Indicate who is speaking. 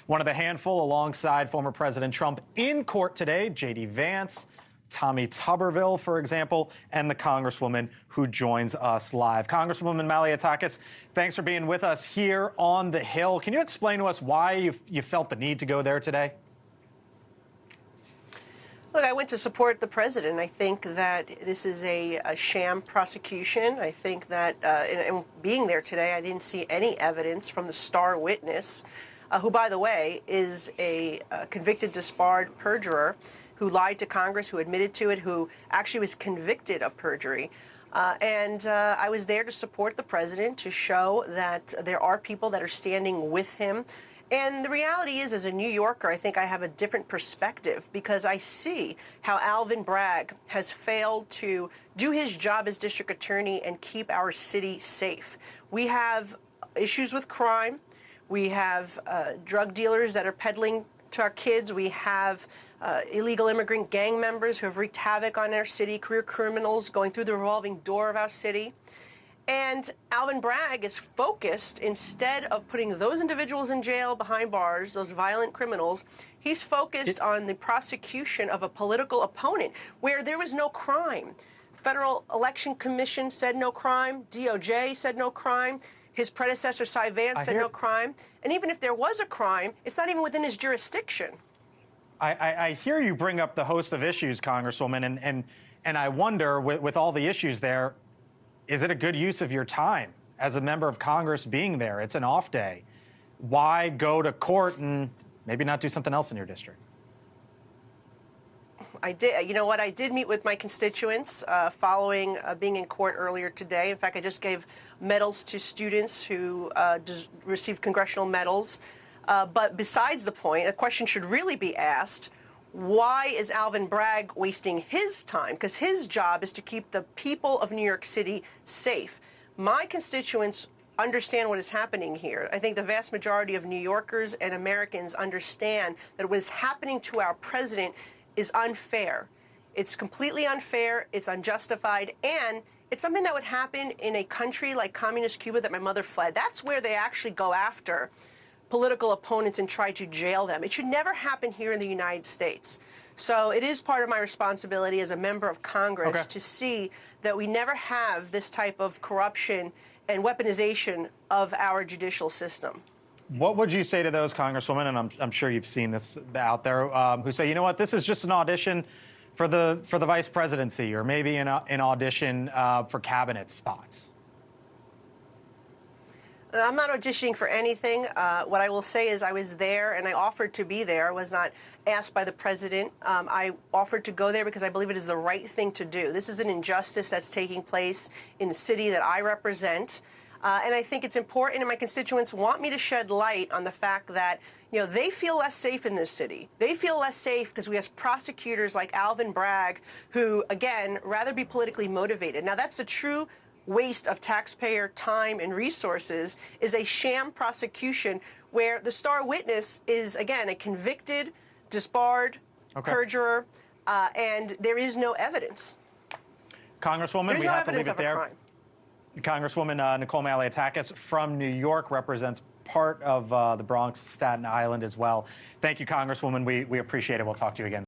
Speaker 1: one of the handful alongside former President Trump in court today, J.D. Vance, Tommy Tuberville, for example, and the Congresswoman who joins us live. Congresswoman Malliotakis, thanks for being with us here on the Hill. Can you explain to us why you felt the need to go there today?
Speaker 2: Look, I went to support the president. I think that this is a sham prosecution. I think that in being there today, I didn't see any evidence from the star witness, who, by the way, is a convicted, disbarred perjurer who lied to Congress, who admitted to it, who actually was convicted of perjury. I was there to support the president, to show that there are people that are standing with him. And the reality is, as a New Yorker, I think I have a different perspective because I see how Alvin Bragg has failed to do his job as district attorney and keep our city safe. We have issues with crime. We have drug dealers that are peddling to our kids. We have illegal immigrant gang members who have wreaked havoc on our city, career criminals going through the revolving door of our city. And Alvin Bragg is focused, instead of putting those individuals in jail behind bars, those violent criminals, he's focused on the prosecution of a political opponent where there was no crime. Federal Election Commission said no crime. DOJ said no crime. His predecessor, Cy Vance, said no crime. And even if there was a crime, it's not even within his jurisdiction.
Speaker 1: I hear you bring up the host of issues, Congresswoman, and I wonder, with all the issues there, is it a good use of your time as a member of Congress being there? It's an off day. Why go to court and maybe not do something else in your district?
Speaker 2: I did. You know what? I did meet with my constituents following being in court earlier today. In fact, I just gave medals to students who received congressional medals. But besides the point, a question should really be asked: why is Alvin Bragg wasting his time? Because his job is to keep the people of New York City safe. My constituents understand what is happening here. I think the vast majority of New Yorkers and Americans understand that what is happening to our president is unfair. It's completely unfair, it's unjustified, and it's something that would happen in a country like communist Cuba that my mother fled. That's where they actually go after political opponents and try to jail them. It should never happen here in the United States. So it is part of my responsibility as a member of Congress to see that we never have this type of corruption and weaponization of our judicial system.
Speaker 1: What would you say to those, Congresswoman, and I'm sure you've seen this out there, who say, you know what, this is just an audition for the vice presidency, or maybe an audition for cabinet spots?
Speaker 2: I'm not auditioning for anything. What I will say is I was there and I offered to be there. I was not asked by the president. I offered to go there because I believe it is the right thing to do. This is an injustice that's taking place in the city that I represent. And I think it's important, and my constituents want me to shed light on the fact that, you know, they feel less safe in this city. They feel less safe because we have prosecutors like Alvin Bragg who, again, rather be politically motivated. Now, that's a true waste of taxpayer time and resources, is a sham prosecution where the star witness is, again, a convicted, disbarred perjurer, and there is no evidence.
Speaker 1: Congresswoman, we have to leave it there. Congresswoman Nicole Malliotakis from New York represents part of the Bronx, Staten Island as well. Thank you, Congresswoman. We appreciate it. We'll talk to you again.